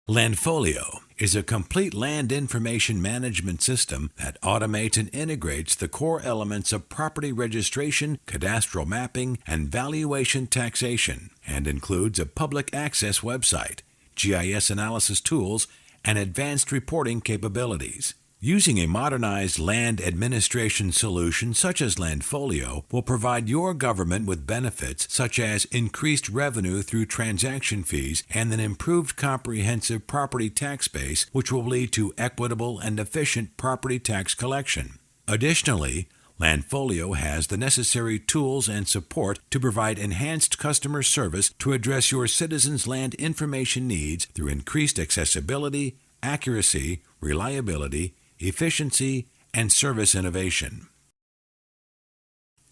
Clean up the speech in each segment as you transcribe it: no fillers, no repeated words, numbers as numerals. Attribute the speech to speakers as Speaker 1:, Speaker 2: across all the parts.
Speaker 1: Landfolio is a complete land information management system that automates and integrates the core elements of property registration, cadastral mapping, and valuation taxation, and includes a public access website, GIS analysis tools, and advanced reporting capabilities. Using a modernized land administration solution such as Landfolio will provide your government with benefits such as increased revenue through transaction fees and an improved comprehensive property tax base, which will lead to equitable and efficient property tax collection. Additionally, Landfolio has the necessary tools and support to provide enhanced customer service to address your citizens' land information needs through increased accessibility, accuracy, reliability, efficiency, and service innovation.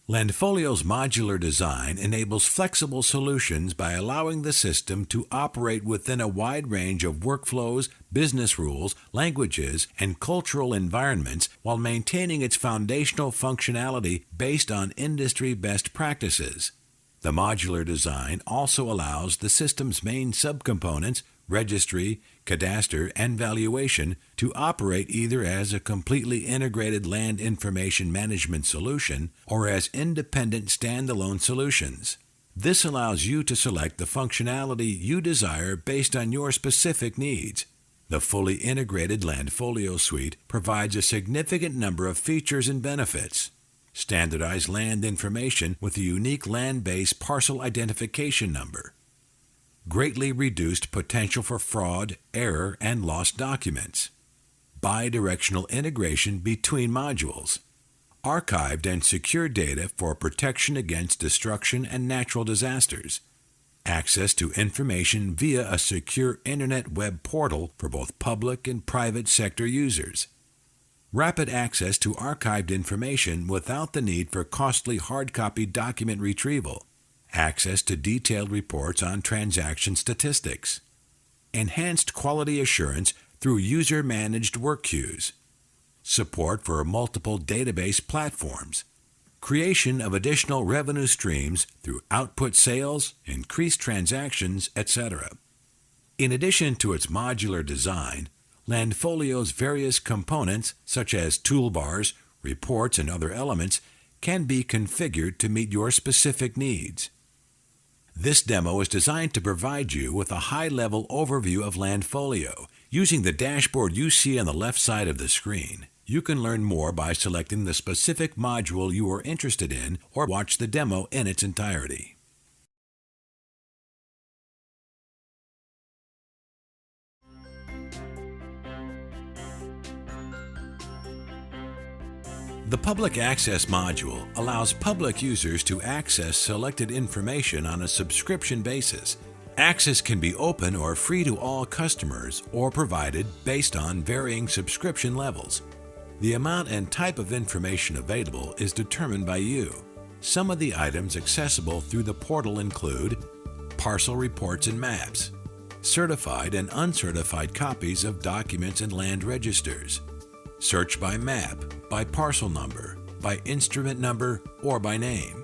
Speaker 1: Landfolio's modular design enables flexible solutions by allowing the system to operate within a wide range of workflows, business rules, languages, and cultural environments while maintaining its foundational functionality based on industry best practices. The modular design also allows the system's main subcomponents, Registry, Cadastral, and Valuation, to operate either as a completely integrated land information management solution or as independent standalone solutions. This allows you to select the functionality you desire based on your specific needs. The fully integrated Landfolio suite provides a significant number of features and benefits. Standardized land information with a unique land-based parcel identification number. Greatly reduced potential for fraud, error, and lost documents. Bidirectional integration between modules. Archived and secure data for protection against destruction and natural disasters. Access to information via a secure internet web portal for both public and private sector users. Rapid access to archived information without the need for costly hard copy document retrieval. Access to detailed reports on transaction statistics. Enhanced quality assurance through user-managed work queues. Support for multiple database platforms. Creation of additional revenue streams through output sales, increased transactions, etc. In addition to its modular design, Landfolio's various components, such as toolbars, reports, and other elements, can be configured to meet your specific needs. This demo is designed to provide you with a high-level overview of Landfolio. Using the dashboard you see on the left side of the screen, you can learn more by selecting the specific module you are interested in or watch the demo in its entirety. The Public Access module allows public users to access selected information on a subscription basis. Access can be open or free to all customers or provided based on varying subscription levels. The amount and type of information available is determined by you. Some of the items accessible through the portal include parcel reports and maps, certified and uncertified copies of documents and land registers, search by map, by parcel number, by instrument number, or by name.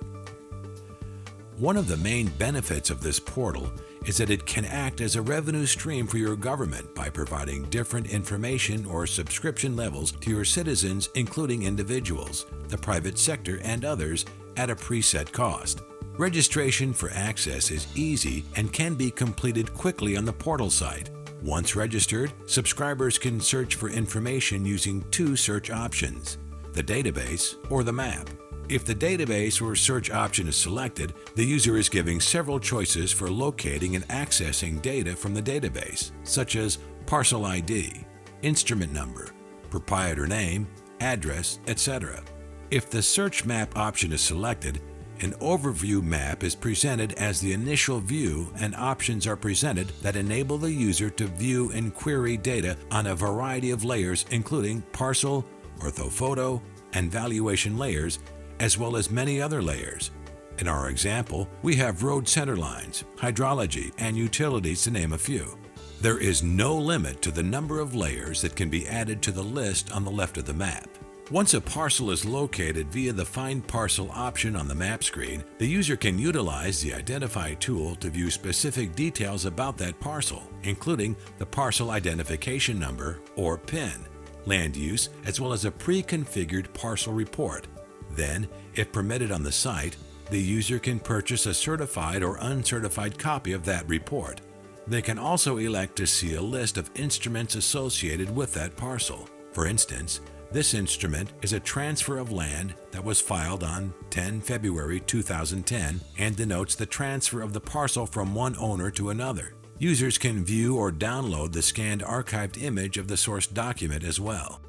Speaker 1: One of the main benefits of this portal is that it can act as a revenue stream for your government by providing different information or subscription levels to your citizens, including individuals, the private sector, and others at a preset cost. Registration for access is easy and can be completed quickly on the portal site. Once registered, subscribers can search for information using two search options, the database or the map. If the database or search option is selected, the user is given several choices for locating and accessing data from the database, such as parcel ID, instrument number, proprietor name, address, etc. If the search map option is selected, an overview map is presented as the initial view, and options are presented that enable the user to view and query data on a variety of layers, including parcel, orthophoto, and valuation layers, as well as many other layers. In our example, we have road center lines, hydrology, and utilities, to name a few. There is no limit to the number of layers that can be added to the list on the left of the map. Once a parcel is located via the Find Parcel option on the map screen, the user can utilize the Identify tool to view specific details about that parcel, including the parcel identification number or PIN, land use, as well as a pre-configured parcel report. Then, if permitted on the site, the user can purchase a certified or uncertified copy of that report. They can also elect to see a list of instruments associated with that parcel. For instance, this instrument is a transfer of land that was filed on 10 February 2010 and denotes the transfer of the parcel from one owner to another. Users can view or download the scanned archived image of the source document as well.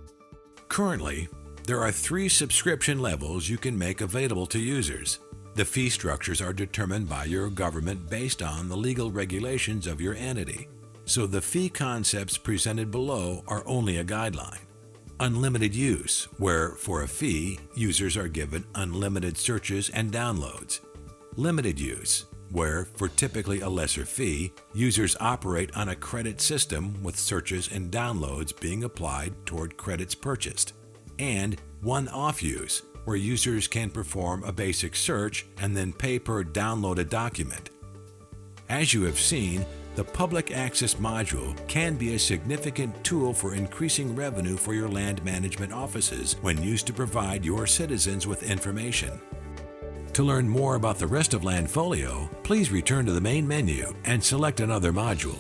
Speaker 1: Currently, there are 3 subscription levels you can make available to users. The fee structures are determined by your government based on the legal regulations of your entity, so the fee concepts presented below are only a guideline. Unlimited use, where for a fee, users are given unlimited searches and downloads. Limited use, where for typically a lesser fee, users operate on a credit system with searches and downloads being applied toward credits purchased. And one-off use, where users can perform a basic search and then pay per downloaded document. As you have seen, the Public Access module can be a significant tool for increasing revenue for your land management offices when used to provide your citizens with information. To learn more about the rest of Landfolio, please return to the main menu and select another module.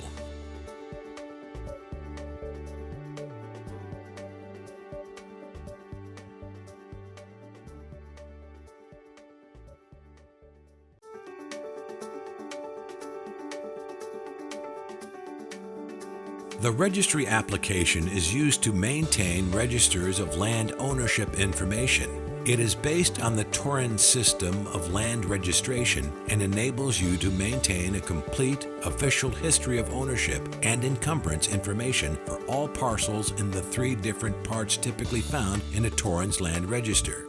Speaker 1: The Registry application is used to maintain registers of land ownership information. It is based on the Torrens system of land registration and enables you to maintain a complete official history of ownership and encumbrance information for all parcels in the 3 different parts typically found in a Torrens land register.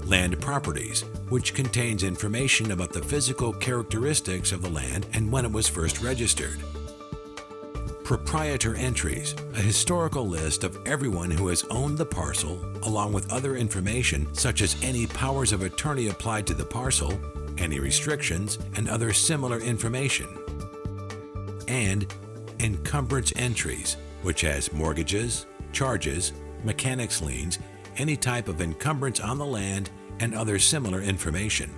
Speaker 1: Land properties, which contains information about the physical characteristics of the land and when it was first registered. Proprietor entries, a historical list of everyone who has owned the parcel, along with other information such as any powers of attorney applied to the parcel, any restrictions, and other similar information. And encumbrance entries, which has mortgages, charges, mechanics liens, any type of encumbrance on the land, and other similar information.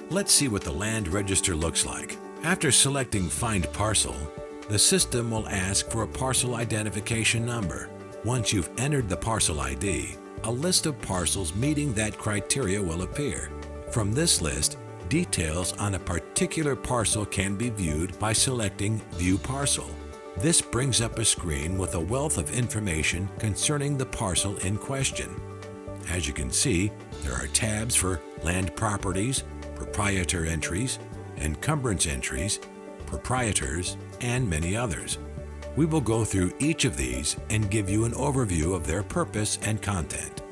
Speaker 1: Let's see what the land register looks like. After selecting Find Parcel, the system will ask for a parcel identification number. Once you've entered the parcel ID, a list of parcels meeting that criteria will appear. From this list, details on a particular parcel can be viewed by selecting View Parcel. This brings up a screen with a wealth of information concerning the parcel in question. As you can see, there are tabs for land properties, proprietor entries, encumbrance entries, proprietors, and many others. We will go through each of these and give you an overview of their purpose and content.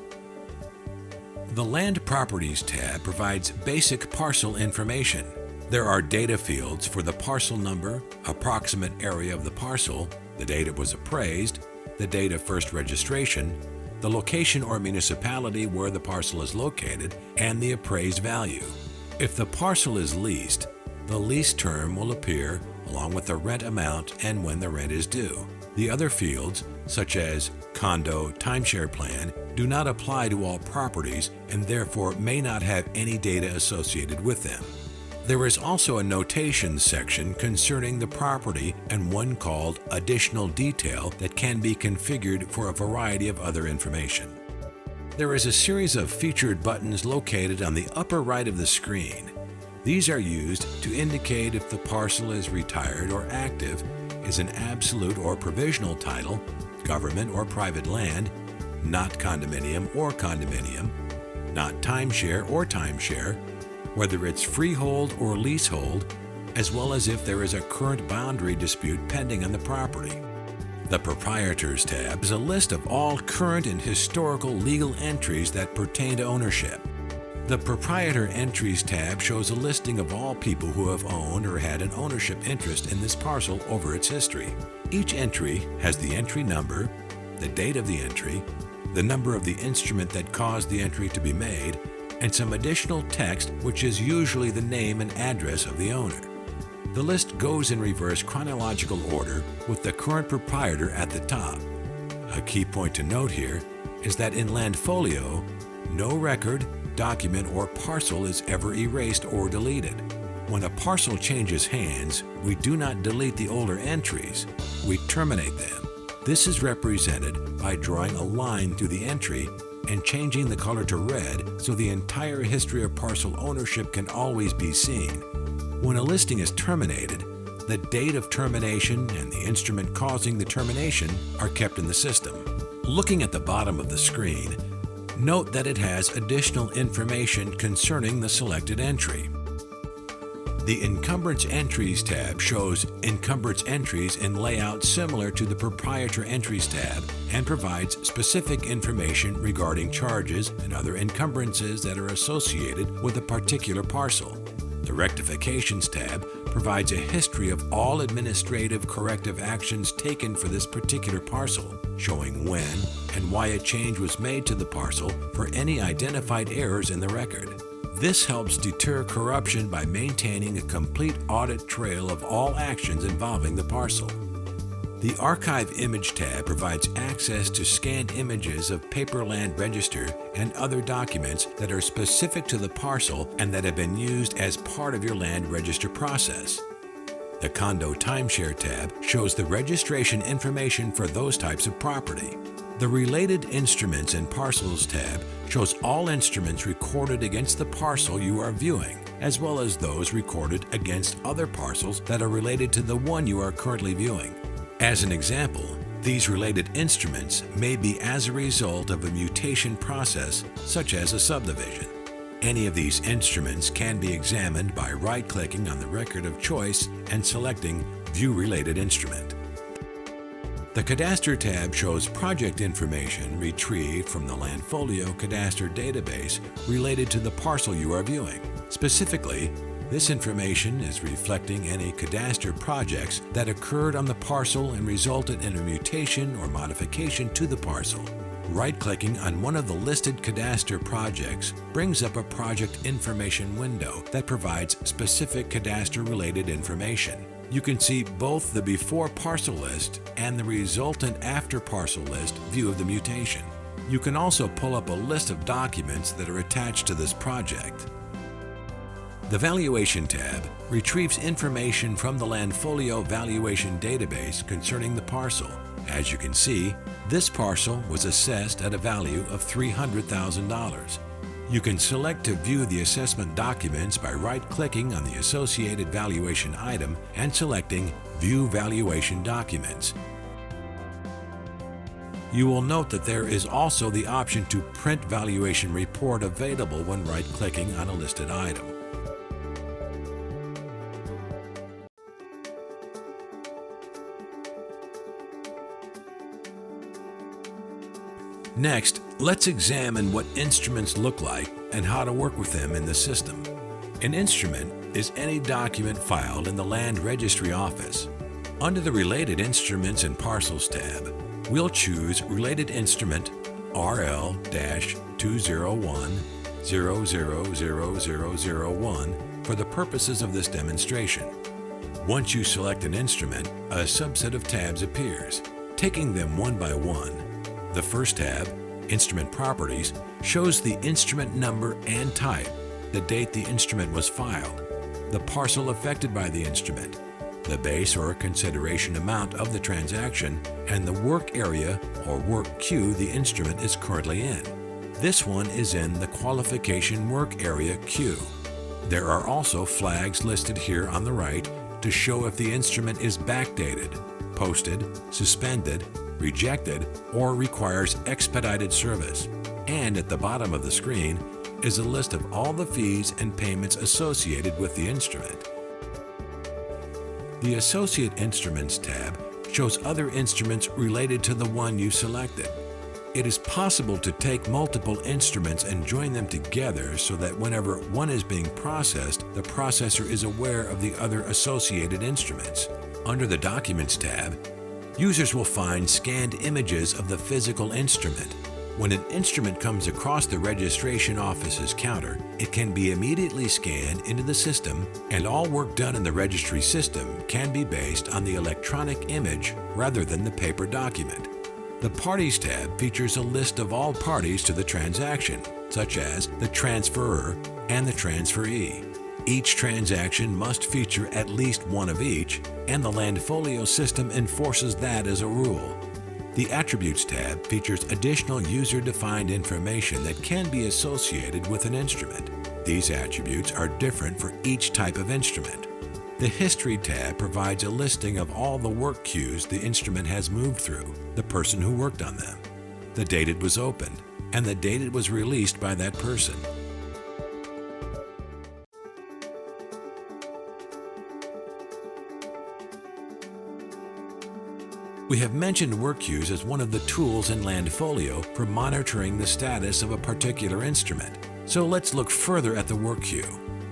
Speaker 1: The Land Properties tab provides basic parcel information. There are data fields for the parcel number, approximate area of the parcel, the date it was appraised, the date of first registration, the location or municipality where the parcel is located, and the appraised value. If the parcel is leased, the lease term will appear along with the rent amount and when the rent is due. The other fields, such as condo timeshare plan, do not apply to all properties and therefore may not have any data associated with them. There is also a notations section concerning the property and one called Additional Detail that can be configured for a variety of other information. There is a series of featured buttons located on the upper right of the screen. These are used to indicate if the parcel is retired or active, is an absolute or provisional title, government or private land, not condominium or condominium, not timeshare or timeshare, whether it's freehold or leasehold, as well as if there is a current boundary dispute pending on the property. The Proprietors tab is a list of all current and historical legal entries that pertain to ownership. The Proprietor Entries tab shows a listing of all people who have owned or had an ownership interest in this parcel over its history. Each entry has the entry number, the date of the entry, the number of the instrument that caused the entry to be made, and some additional text, which is usually the name and address of the owner. The list goes in reverse chronological order with the current proprietor at the top. A key point to note here is that in Landfolio, no record, document, or parcel is ever erased or deleted. When a parcel changes hands, we do not delete the older entries, we terminate them. This is represented by drawing a line through the entry and changing the color to red so the entire history of parcel ownership can always be seen. When a listing is terminated, the date of termination and the instrument causing the termination are kept in the system. Looking at the bottom of the screen, note that it has additional information concerning the selected entry. The Encumbrance Entries tab shows encumbrance entries in layout similar to the Proprietor Entries tab and provides specific information regarding charges and other encumbrances that are associated with a particular parcel. The Rectifications tab provides a history of all administrative corrective actions taken for this particular parcel, showing when and why a change was made to the parcel for any identified errors in the record. This helps deter corruption by maintaining a complete audit trail of all actions involving the parcel. The Archive Image tab provides access to scanned images of paper land register and other documents that are specific to the parcel and that have been used as part of your land register process. The Condo Timeshare tab shows the registration information for those types of property. The Related Instruments and Parcels tab shows all instruments recorded against the parcel you are viewing, as well as those recorded against other parcels that are related to the one you are currently viewing. As an example, these related instruments may be as a result of a mutation process, such as a subdivision. Any of these instruments can be examined by right-clicking on the record of choice and selecting View Related Instrument. The Cadastral tab shows project information retrieved from the Landfolio Cadastral database related to the parcel you are viewing. Specifically, this information is reflecting any cadastral projects that occurred on the parcel and resulted in a mutation or modification to the parcel. Right-clicking on one of the listed cadastral projects brings up a project information window that provides specific cadastral-related information. You can see both the before parcel list and the resultant after parcel list view of the mutation. You can also pull up a list of documents that are attached to this project. The Valuation tab retrieves information from the Landfolio Valuation database concerning the parcel. As you can see, this parcel was assessed at a value of $300,000. You can select to view the assessment documents by right-clicking on the associated valuation item and selecting View Valuation Documents. You will note that there is also the option to print valuation report available when right-clicking on a listed item. Next, let's examine what instruments look like and how to work with them in the system. An instrument is any document filed in the Land Registry office. Under the Related Instruments and Parcels tab, we'll choose Related Instrument RL-201-000001 for the purposes of this demonstration. Once you select an instrument, a subset of tabs appears. Taking them one by one, the first tab, Instrument Properties, shows the instrument number and type, the date the instrument was filed, the parcel affected by the instrument, the base or consideration amount of the transaction, and the work area or work queue the instrument is currently in. This one is in the Qualification Work Area queue. There are also flags listed here on the right to show if the instrument is backdated, posted, suspended, rejected, or requires expedited service. And at the bottom of the screen is a list of all the fees and payments associated with the instrument. The Associate Instruments tab shows other instruments related to the one you selected. It is possible to take multiple instruments and join them together so that whenever one is being processed, the processor is aware of the other associated instruments. Under the Documents tab, users will find scanned images of the physical instrument. When an instrument comes across the registration office's counter, it can be immediately scanned into the system, and all work done in the registry system can be based on the electronic image rather than the paper document. The Parties tab features a list of all parties to the transaction, such as the transferor and the transferee. Each transaction must feature at least one of each, and the Landfolio system enforces that as a rule. The Attributes tab features additional user-defined information that can be associated with an instrument. These attributes are different for each type of instrument. The History tab provides a listing of all the work queues the instrument has moved through, the person who worked on them, the date it was opened, and the date it was released by that person. We have mentioned work queues as one of the tools in Landfolio for monitoring the status of a particular instrument. So let's look further at the work queue.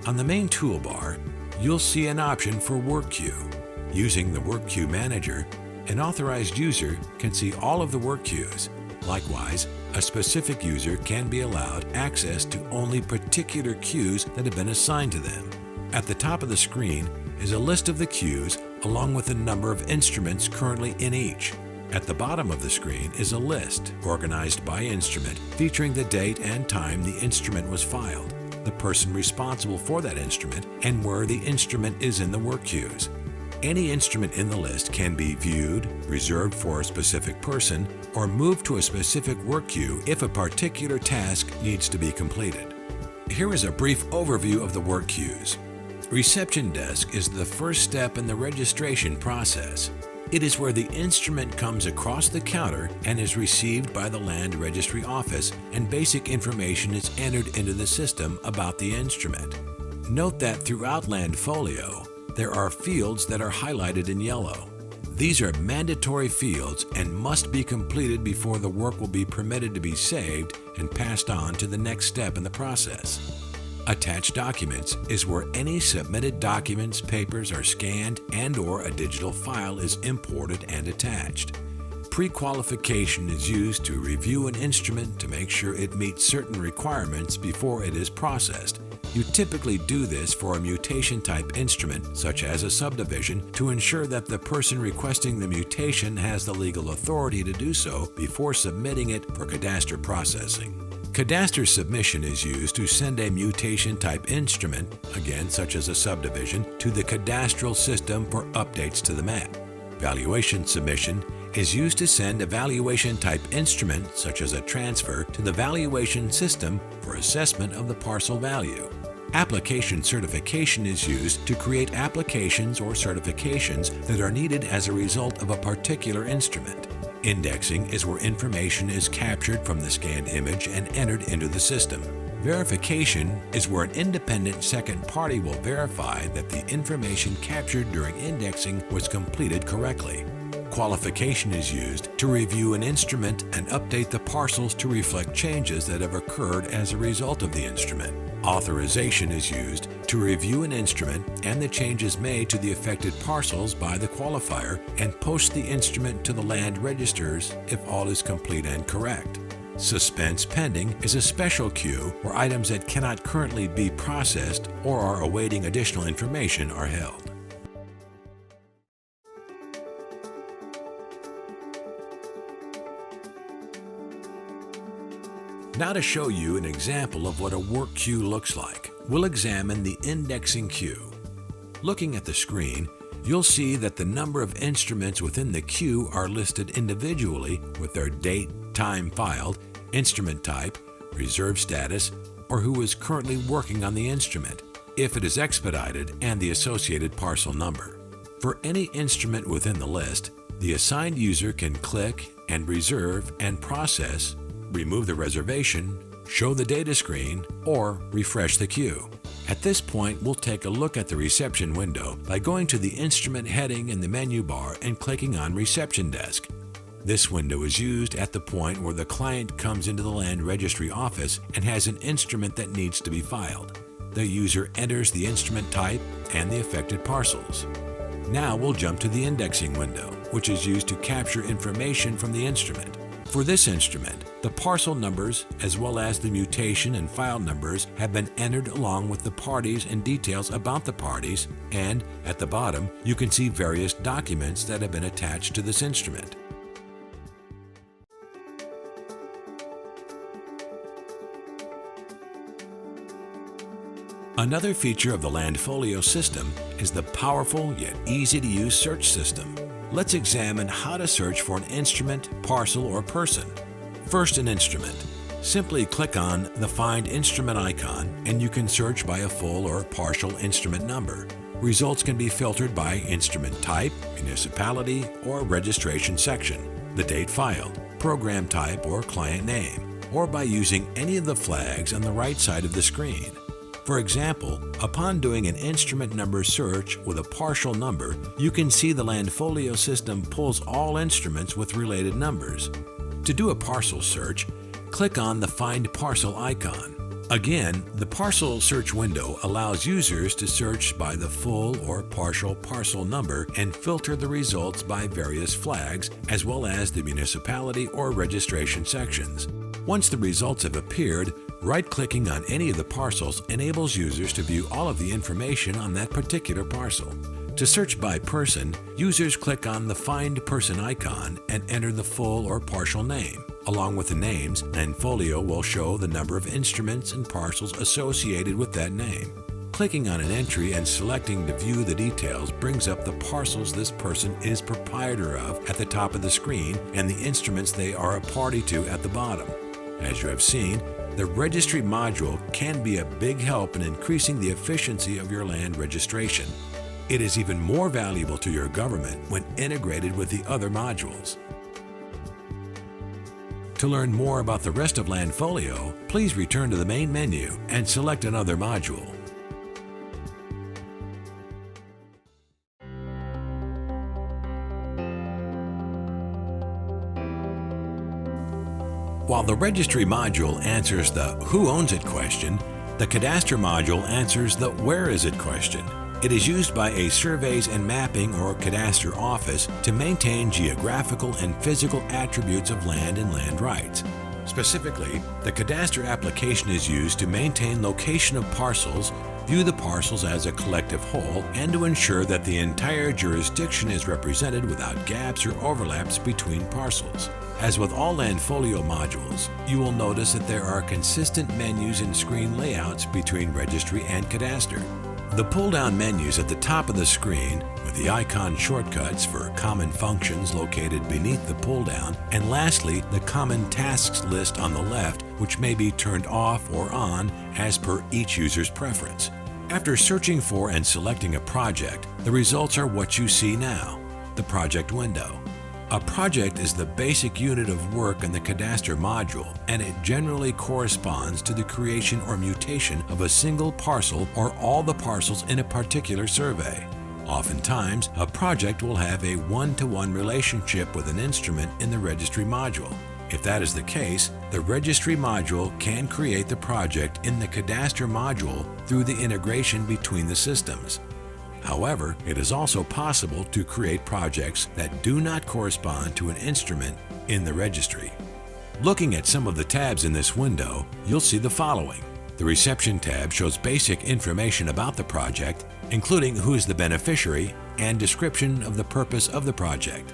Speaker 1: On the main toolbar, you'll see an option for Work Queue. Using the Work Queue Manager, an authorized user can see all of the work queues. Likewise, a specific user can be allowed access to only particular queues that have been assigned to them. At the top of the screen is a list of the queues along with the number of instruments currently in each. At the bottom of the screen is a list organized by instrument featuring the date and time the instrument was filed, the person responsible for that instrument, and where the instrument is in the work queues. Any instrument in the list can be viewed, reserved for a specific person, or moved to a specific work queue if a particular task needs to be completed. Here is a brief overview of the work queues. Reception desk is the first step in the registration process. It is where the instrument comes across the counter and is received by the Land Registry office, and basic information is entered into the system about the instrument. Note that throughout Landfolio, there are fields that are highlighted in yellow. These are mandatory fields and must be completed before the work will be permitted to be saved and passed on to the next step in the process. Attached Documents is where any submitted documents, papers are scanned and/or a digital file is imported and attached. Pre-qualification is used to review an instrument to make sure it meets certain requirements before it is processed. You typically do this for a mutation type instrument, such as a subdivision, to ensure that the person requesting the mutation has the legal authority to do so before submitting it for cadastral processing. Cadastral submission is used to send a mutation type instrument, again such as a subdivision, to the cadastral system for updates to the map. Valuation submission is used to send a valuation type instrument, such as a transfer, to the valuation system for assessment of the parcel value. Application certification is used to create applications or certifications that are needed as a result of a particular instrument. Indexing is where information is captured from the scanned image and entered into the system. Verification is where an independent second party will verify that the information captured during indexing was completed correctly. Qualification is used to review an instrument and update the parcels to reflect changes that have occurred as a result of the instrument. Authorization is used to review an instrument and the changes made to the affected parcels by the qualifier and post the instrument to the land registers if all is complete and correct. Suspense pending is a special queue where items that cannot currently be processed or are awaiting additional information are held. Now to show you an example of what a work queue looks like, we'll examine the indexing queue. Looking at the screen, you'll see that the number of instruments within the queue are listed individually with their date, time filed, instrument type, reserve status, or who is currently working on the instrument, if it is expedited, and the associated parcel number. For any instrument within the list, the assigned user can click and reserve and process, remove the reservation, show the data screen, or refresh the queue. At this point, we'll take a look at the reception window by going to the instrument heading in the menu bar and clicking on Reception Desk. This window is used at the point where the client comes into the land registry office and has an instrument that needs to be filed. The user enters the instrument type and the affected parcels. Now we'll jump to the indexing window, which is used to capture information from the instrument. For this instrument, the parcel numbers as well as the mutation and file numbers have been entered along with the parties and details about the parties, and at the bottom you can see various documents that have been attached to this instrument. Another feature of the Landfolio system is the powerful yet easy-to-use search system. Let's examine how to search for an instrument, parcel, or person. First, an instrument. Simply click on the Find Instrument icon and you can search by a full or partial instrument number. Results can be filtered by instrument type, municipality, or registration section, the date filed, program type, or client name, or by using any of the flags on the right side of the screen. For example, upon doing an instrument number search with a partial number, you can see the Landfolio system pulls all instruments with related numbers. To do a parcel search, click on the Find Parcel icon. Again, the parcel search window allows users to search by the full or partial parcel number and filter the results by various flags, as well as the municipality or registration sections. Once the results have appeared, right-clicking on any of the parcels enables users to view all of the information on that particular parcel. To search by person, users click on the Find Person icon and enter the full or partial name. Along with the names, Landfolio will show the number of instruments and parcels associated with that name. Clicking on an entry and selecting to view the details brings up the parcels this person is proprietor of at the top of the screen and the instruments they are a party to at the bottom. As you have seen, the Registry module can be a big help in increasing the efficiency of your land registration. It is even more valuable to your government when integrated with the other modules. To learn more about the rest of Landfolio, please return to the main menu and select another module. While the Registry module answers the Who owns it question, the Cadastral module answers the Where is it question. It is used by a surveys and mapping or cadastre office to maintain geographical and physical attributes of land and land rights. Specifically, the cadastre application is used to maintain location of parcels, view the parcels as a collective whole, and to ensure that the entire jurisdiction is represented without gaps or overlaps between parcels. As with all Landfolio modules, you will notice that there are consistent menus and screen layouts between Registry and Cadastre. The pull-down menus at the top of the screen, with the icon shortcuts for common functions located beneath the pull-down, and lastly, the common tasks list on the left, which may be turned off or on as per each user's preference. After searching for and selecting a project, the results are what you see now, the project window. A project is the basic unit of work in the Cadastre module, and it generally corresponds to the creation or mutation of a single parcel or all the parcels in a particular survey. Oftentimes, a project will have a one-to-one relationship with an instrument in the Registry module. If that is the case, the Registry module can create the project in the Cadastre module through the integration between the systems. However, it is also possible to create projects that do not correspond to an instrument in the Registry. Looking at some of the tabs in this window, you'll see the following. The Reception tab shows basic information about the project, including who is the beneficiary and description of the purpose of the project.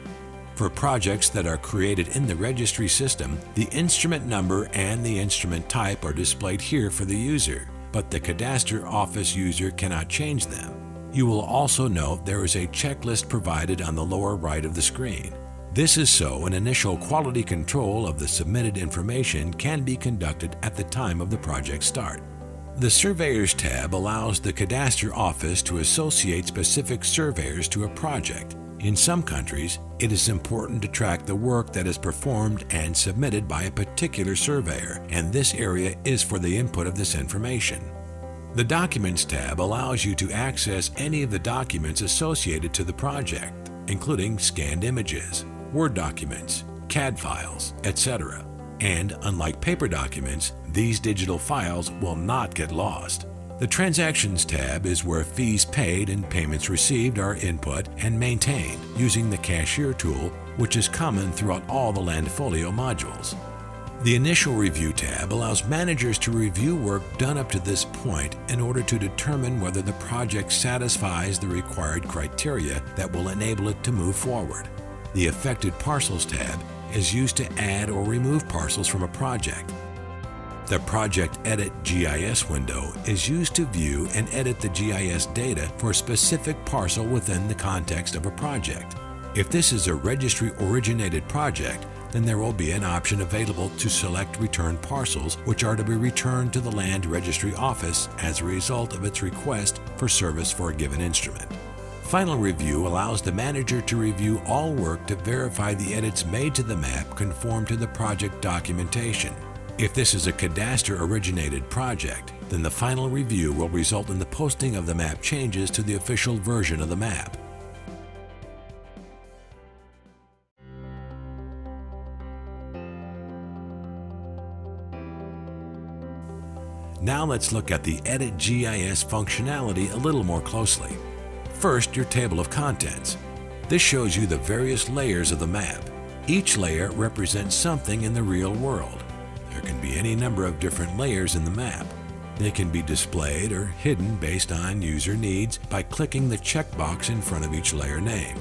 Speaker 1: For projects that are created in the Registry system, the instrument number and the instrument type are displayed here for the user, but the Cadastre Office user cannot change them. You will also note there is a checklist provided on the lower right of the screen. This is so an initial quality control of the submitted information can be conducted at the time of the project start. The Surveyors tab allows the Cadastre Office to associate specific surveyors to a project. In some countries, it is important to track the work that is performed and submitted by a particular surveyor, and this area is for the input of this information. The Documents tab allows you to access any of the documents associated to the project, including scanned images, Word documents, CAD files, etc. And unlike paper documents, these digital files will not get lost. The Transactions tab is where fees paid and payments received are input and maintained using the Cashier tool, which is common throughout all the Landfolio modules. The Initial Review tab allows managers to review work done up to this point in order to determine whether the project satisfies the required criteria that will enable it to move forward. The Affected Parcels tab is used to add or remove parcels from a project. The Project Edit GIS window is used to view and edit the GIS data for a specific parcel within the context of a project. If this is a registry-originated project, then there will be an option available to select return parcels, which are to be returned to the Land Registry office as a result of its request for service for a given instrument. Final Review allows the manager to review all work to verify the edits made to the map conform to the project documentation. If this is a Cadastral-originated project, then the final review will result in the posting of the map changes to the official version of the map. Now let's look at the Edit GIS functionality a little more closely. First, your table of contents. This shows you the various layers of the map. Each layer represents something in the real world. There can be any number of different layers in the map. They can be displayed or hidden based on user needs by clicking the checkbox in front of each layer name.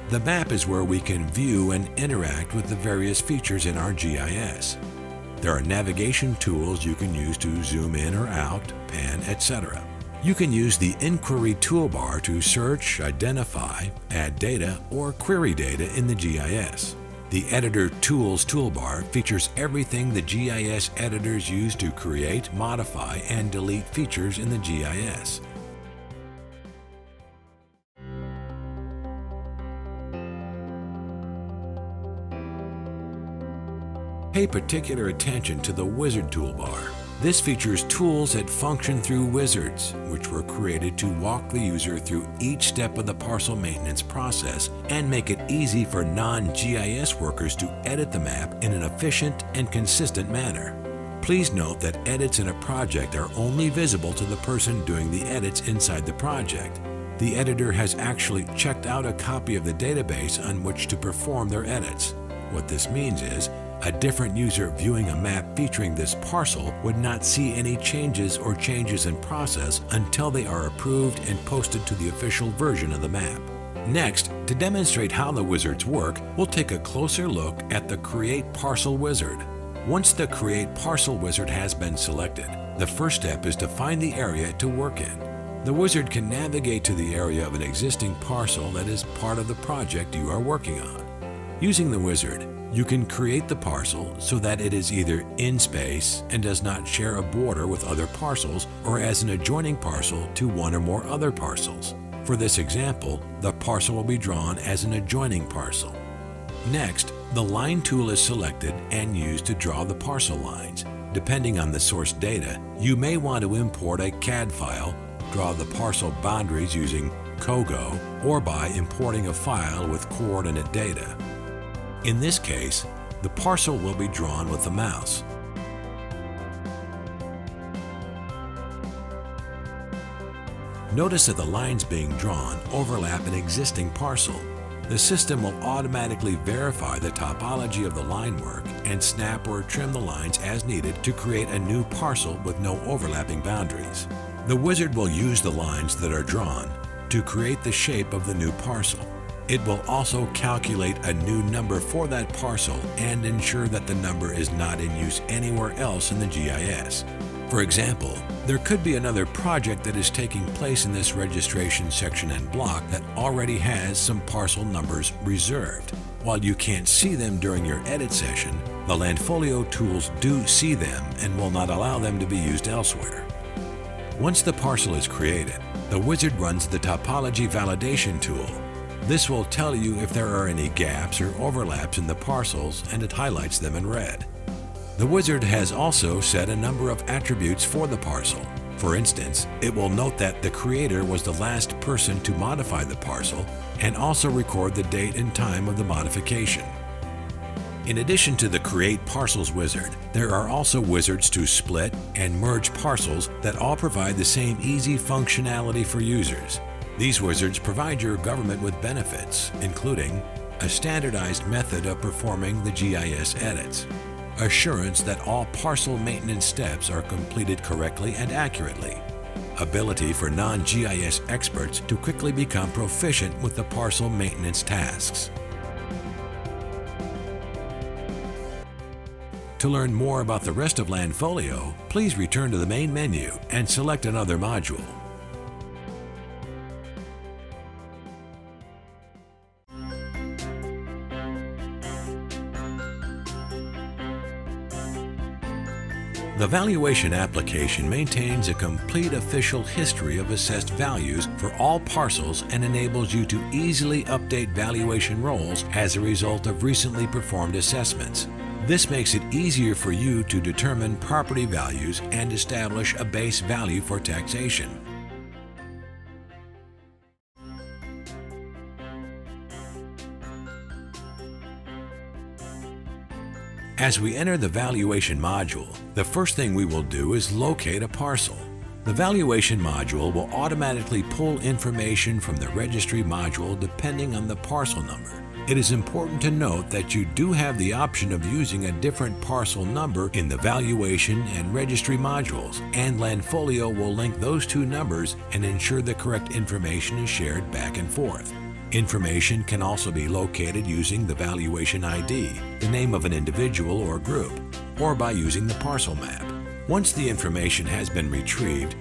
Speaker 1: The map is where we can view and interact with the various features in our GIS. There are navigation tools you can use to zoom in or out, pan, etc. You can use the Inquiry toolbar to search, identify, add data, or query data in the GIS. The Editor Tools toolbar features everything the GIS editors use to create, modify, and delete features in the GIS. Pay particular attention to the Wizard toolbar. This features tools that function through wizards, which were created to walk the user through each step of the parcel maintenance process and make it easy for non-GIS workers to edit the map in an efficient and consistent manner. Please note that edits in a project are only visible to the person doing the edits inside the project. The editor has actually checked out a copy of the database on which to perform their edits. What this means is, a different user viewing a map featuring this parcel would not see any changes or changes in process until they are approved and posted to the official version of the map. Next, to demonstrate how the wizards work, we'll take a closer look at the Create Parcel wizard. Once the Create Parcel wizard has been selected, the first step is to find the area to work in. The wizard can navigate to the area of an existing parcel that is part of the project you are working on. Using the wizard, you can create the parcel so that it is either in space and does not share a border with other parcels or as an adjoining parcel to one or more other parcels. For this example, the parcel will be drawn as an adjoining parcel. Next, the Line tool is selected and used to draw the parcel lines. Depending on the source data, you may want to import a CAD file, draw the parcel boundaries using COGO, or by importing a file with coordinate data. In this case, the parcel will be drawn with the mouse. Notice that the lines being drawn overlap an existing parcel. The system will automatically verify the topology of the line work and snap or trim the lines as needed to create a new parcel with no overlapping boundaries. The wizard will use the lines that are drawn to create the shape of the new parcel. It will also calculate a new number for that parcel and ensure that the number is not in use anywhere else in the GIS. For example, there could be another project that is taking place in this registration section and block that already has some parcel numbers reserved. While you can't see them during your edit session, the Landfolio tools do see them and will not allow them to be used elsewhere. Once the parcel is created, the wizard runs the Topology Validation tool. This will tell you if there are any gaps or overlaps in the parcels, and it highlights them in red. The wizard has also set a number of attributes for the parcel. For instance, it will note that the creator was the last person to modify the parcel and also record the date and time of the modification. In addition to the Create Parcels wizard, there are also wizards to split and merge parcels that all provide the same easy functionality for users. These wizards provide your government with benefits, including a standardized method of performing the GIS edits, assurance that all parcel maintenance steps are completed correctly and accurately, ability for non-GIS experts to quickly become proficient with the parcel maintenance tasks. To learn more about the rest of Landfolio, please return to the main menu and select another module. The Valuation application maintains a complete official history of assessed values for all parcels and enables you to easily update valuation roles as a result of recently performed assessments. This makes it easier for you to determine property values and establish a base value for taxation. As we enter the Valuation module, the first thing we will do is locate a parcel. The Valuation module will automatically pull information from the Registry module depending on the parcel number. It is important to note that you do have the option of using a different parcel number in the Valuation and Registry modules, and Landfolio will link those two numbers and ensure the correct information is shared back and forth. Information can also be located using the Valuation ID, the name of an individual or group, or by using the parcel map. Once the information has been retrieved,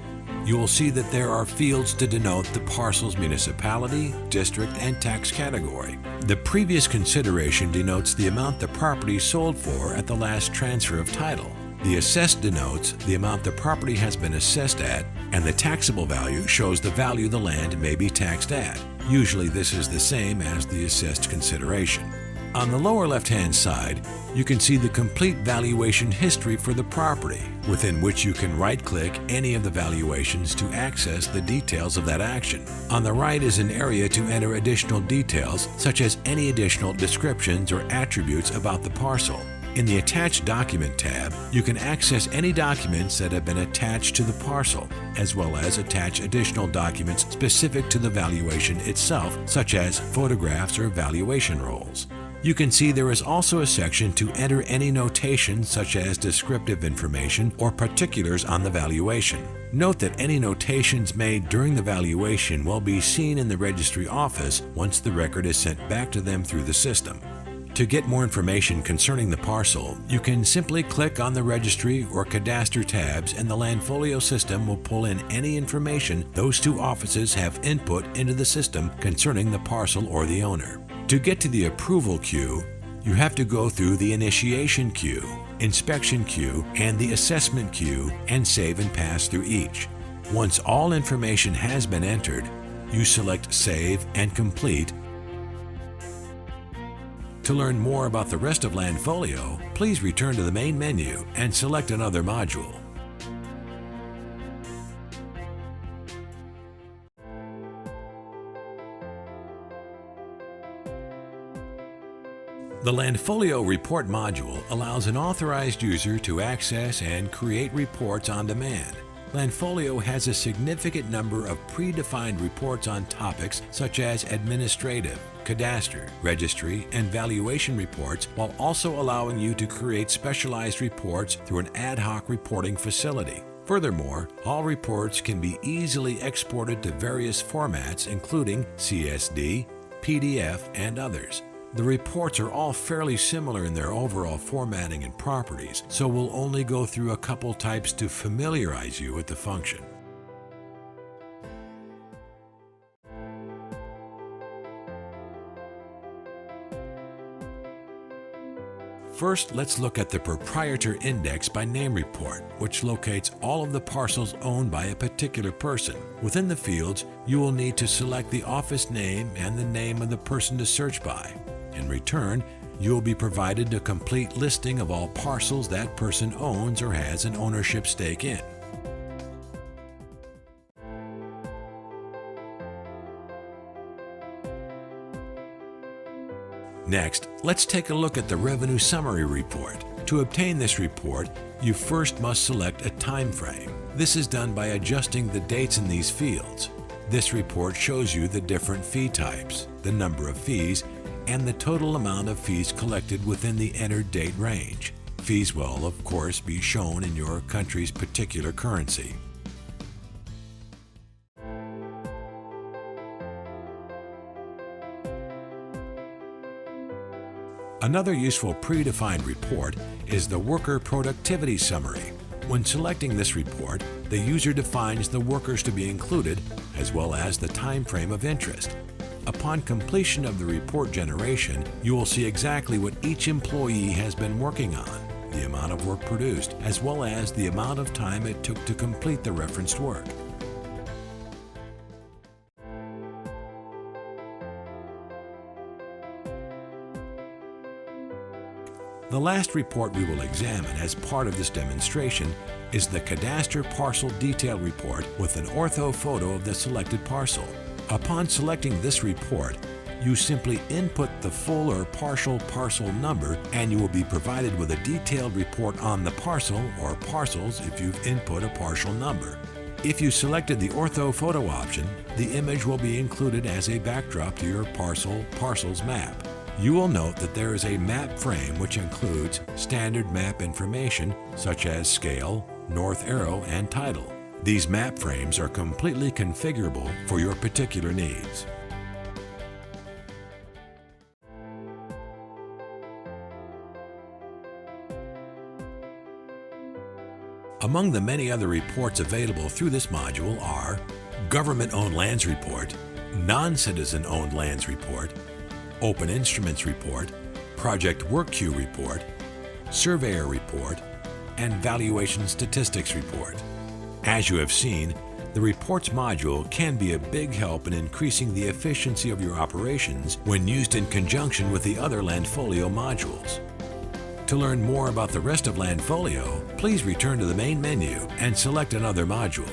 Speaker 1: you will see that there are fields to denote the parcel's municipality, district, and tax category. The previous consideration denotes the amount the property sold for at the last transfer of title. The assessed denotes the amount the property has been assessed at, and the taxable value shows the value the land may be taxed at. Usually this is the same as the assessed consideration. On the lower left-hand side, you can see the complete valuation history for the property, within which you can right-click any of the valuations to access the details of that action. On the right is an area to enter additional details, such as any additional descriptions or attributes about the parcel. In the Attach Document tab, you can access any documents that have been attached to the parcel, as well as attach additional documents specific to the valuation itself, such as photographs or valuation rolls. You can see there is also a section to enter any notation such as descriptive information or particulars on the valuation. Note that any notations made during the valuation will be seen in the Registry office once the record is sent back to them through the system. To get more information concerning the parcel, you can simply click on the Registry or Cadastral tabs and the Landfolio system will pull in any information those two offices have input into the system concerning the parcel or the owner. To get to the Approval queue, you have to go through the Initiation queue, Inspection queue, and the Assessment queue and save and pass through each. Once all information has been entered, you select Save and Complete. To learn more about the rest of Landfolio, please return to the main menu and select another module. The Landfolio Report module allows an authorized user to access and create reports on demand. Landfolio has a significant number of predefined reports on topics such as administrative, cadastral, registry, and valuation reports, while also allowing you to create specialized reports through an ad hoc reporting facility. Furthermore, all reports can be easily exported to various formats including CSV, PDF, and others. The reports are all fairly similar in their overall formatting and properties, so we'll only go through a couple types to familiarize you with the function. First, let's look at the Proprietor Index by Name report, which locates all of the parcels owned by a particular person. Within the fields, you will need to select the office name and the name of the person to search by. In return, you will be provided a complete listing of all parcels that person owns or has an ownership stake in. Next, let's take a look at the Revenue Summary Report. To obtain this report, you first must select a time frame. This is done by adjusting the dates in these fields. This report shows you the different fee types, the number of fees, and the total amount of fees collected within the entered date range. Fees will, of course, be shown in your country's particular currency. Another useful predefined report is the Worker Productivity Summary. When selecting this report, the user defines the workers to be included, as well as the time frame of interest. Upon completion of the report generation, you will see exactly what each employee has been working on, the amount of work produced, as well as the amount of time it took to complete the referenced work. The last report we will examine as part of this demonstration is the Cadastral Parcel Detail Report with an ortho photo of the selected parcel. Upon selecting this report, you simply input the full or partial parcel number and you will be provided with a detailed report on the parcel or parcels if you've input a partial number. If you selected the ortho photo option, the image will be included as a backdrop to your parcels map. You will note that there is a map frame which includes standard map information such as scale, north arrow, and title. These map frames are completely configurable for your particular needs. Among the many other reports available through this module are Government-Owned Lands Report, Non-Citizen-Owned Lands Report, Open Instruments Report, Project Work Queue Report, Surveyor Report, and Valuation Statistics Report. As you have seen, the Reports module can be a big help in increasing the efficiency of your operations when used in conjunction with the other Landfolio modules. To learn more about the rest of Landfolio, please return to the main menu and select another module.